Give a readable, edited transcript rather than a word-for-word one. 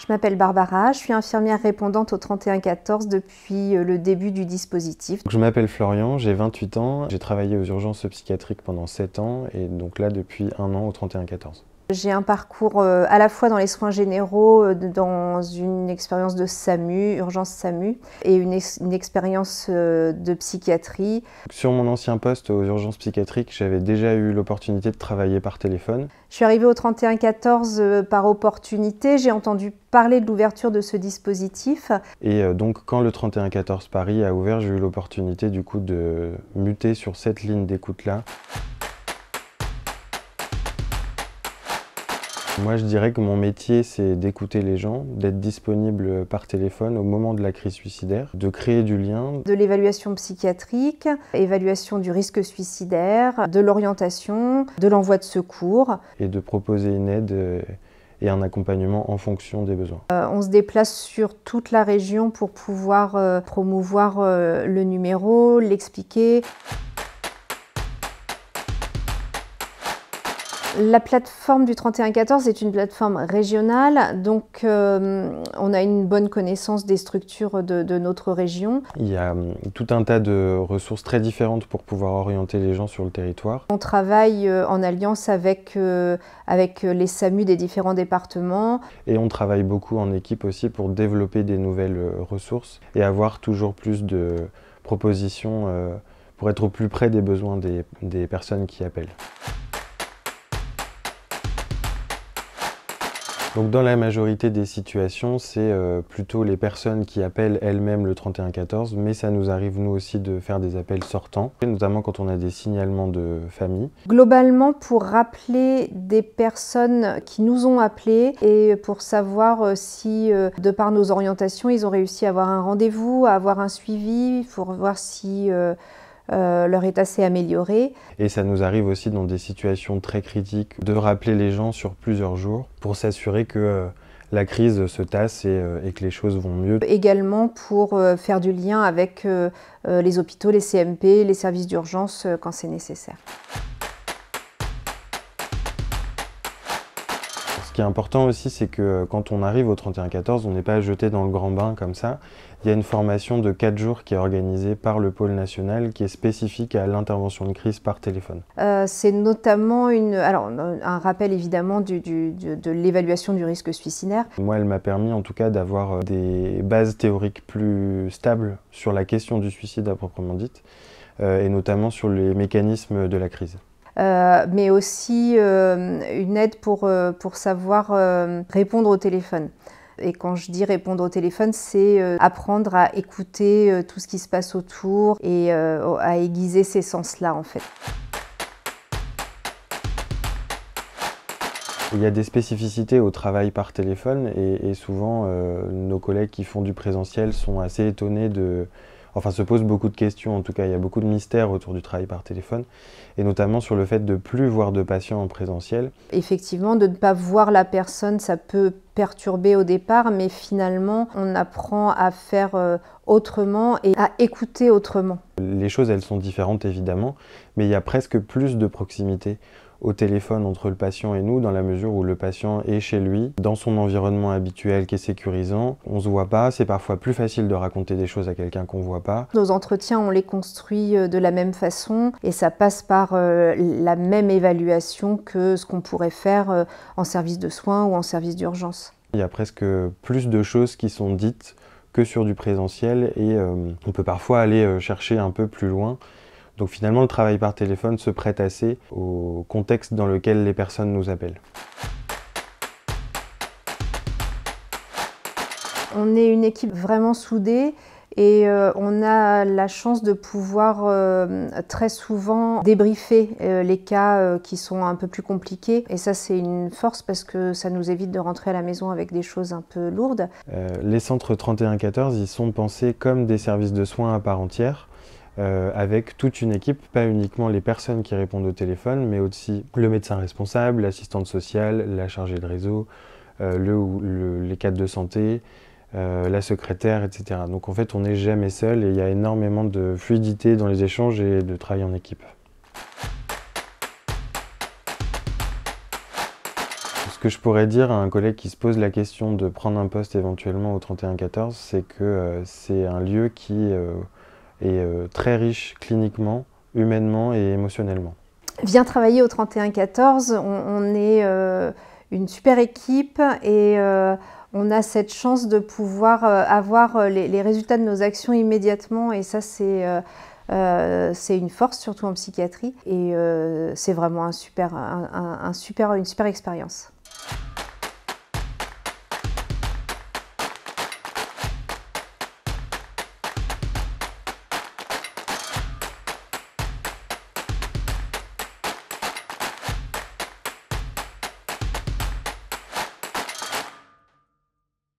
Je m'appelle Barbara, je suis infirmière répondante au 3114 depuis le début du dispositif. Je m'appelle Florian, j'ai 28 ans, j'ai travaillé aux urgences psychiatriques pendant 7 ans et donc là depuis 1 an au 3114. J'ai un parcours à la fois dans les soins généraux, dans une expérience de SAMU, urgence SAMU, et une expérience de psychiatrie. Sur mon ancien poste aux urgences psychiatriques, j'avais déjà eu l'opportunité de travailler par téléphone. Je suis arrivée au 3114 par opportunité, j'ai entendu parler de l'ouverture de ce dispositif. Et donc quand le 3114 Paris a ouvert, j'ai eu l'opportunité du coup de muter sur cette ligne d'écoute-là. Moi, je dirais que mon métier, c'est d'écouter les gens, d'être disponible par téléphone au moment de la crise suicidaire, de créer du lien. De l'évaluation psychiatrique, évaluation du risque suicidaire, de l'orientation, de l'envoi de secours. Et de proposer une aide et un accompagnement en fonction des besoins. On se déplace sur toute la région pour pouvoir promouvoir le numéro, l'expliquer. La plateforme du 3114 est une plateforme régionale, donc on a une bonne connaissance des structures de notre région. Il y a tout un tas de ressources très différentes pour pouvoir orienter les gens sur le territoire. On travaille en alliance avec les SAMU des différents départements. Et on travaille beaucoup en équipe aussi pour développer des nouvelles ressources et avoir toujours plus de propositions pour être au plus près des besoins des personnes qui appellent. Donc dans la majorité des situations, c'est plutôt les personnes qui appellent elles-mêmes le 3114, mais ça nous arrive nous aussi de faire des appels sortants, notamment quand on a des signalements de famille. Globalement, pour rappeler des personnes qui nous ont appelés et pour savoir si, de par nos orientations, ils ont réussi à avoir un rendez-vous, à avoir un suivi, pour voir si leur état s'est amélioré. Et ça nous arrive aussi dans des situations très critiques de rappeler les gens sur plusieurs jours pour s'assurer que la crise se tasse et que les choses vont mieux. Également pour faire du lien avec les hôpitaux, les CMP, les services d'urgence quand c'est nécessaire. Ce qui est important aussi, c'est que quand on arrive au 3114, on n'est pas jeté dans le grand bain comme ça. Il y a une formation de 4 jours qui est organisée par le pôle national, qui est spécifique à l'intervention de crise par téléphone. C'est notamment un rappel évidemment de l'évaluation du risque suicidaire. Moi, elle m'a permis en tout cas d'avoir des bases théoriques plus stables sur la question du suicide à proprement dite, et notamment sur les mécanismes de la crise. Mais aussi une aide pour savoir répondre au téléphone. Et quand je dis répondre au téléphone, c'est apprendre à écouter tout ce qui se passe autour et à aiguiser ces sens-là en fait. Il y a des spécificités au travail par téléphone et souvent nos collègues qui font du présentiel sont assez étonnés se posent beaucoup de questions, en tout cas il y a beaucoup de mystères autour du travail par téléphone et notamment sur le fait de ne plus voir de patients en présentiel. Effectivement, de ne pas voir la personne, ça peut perturber au départ, mais finalement on apprend à faire autrement et à écouter autrement. Les choses elles sont différentes évidemment, mais il y a presque plus de proximité au téléphone entre le patient et nous, dans la mesure où le patient est chez lui, dans son environnement habituel qui est sécurisant. On ne se voit pas, c'est parfois plus facile de raconter des choses à quelqu'un qu'on ne voit pas. Nos entretiens, on les construit de la même façon et ça passe par la même évaluation que ce qu'on pourrait faire en service de soins ou en service d'urgence. Il y a presque plus de choses qui sont dites que sur du présentiel et on peut parfois aller chercher un peu plus loin. Donc finalement, le travail par téléphone se prête assez au contexte dans lequel les personnes nous appellent. On est une équipe vraiment soudée et on a la chance de pouvoir très souvent débriefer les cas qui sont un peu plus compliqués. Et ça, c'est une force parce que ça nous évite de rentrer à la maison avec des choses un peu lourdes. Les centres 3114, ils sont pensés comme des services de soins à part entière. Avec toute une équipe, pas uniquement les personnes qui répondent au téléphone, mais aussi le médecin responsable, l'assistante sociale, la chargée de réseau, les cadres de santé, la secrétaire, etc. Donc en fait, on n'est jamais seul et il y a énormément de fluidité dans les échanges et de travail en équipe. Ce que je pourrais dire à un collègue qui se pose la question de prendre un poste éventuellement au 3114, c'est que c'est un lieu qui est très riche cliniquement, humainement et émotionnellement. Viens travailler au 3114, on est une super équipe et on a cette chance de pouvoir avoir les résultats de nos actions immédiatement et ça c'est une force, surtout en psychiatrie, et c'est vraiment une super expérience.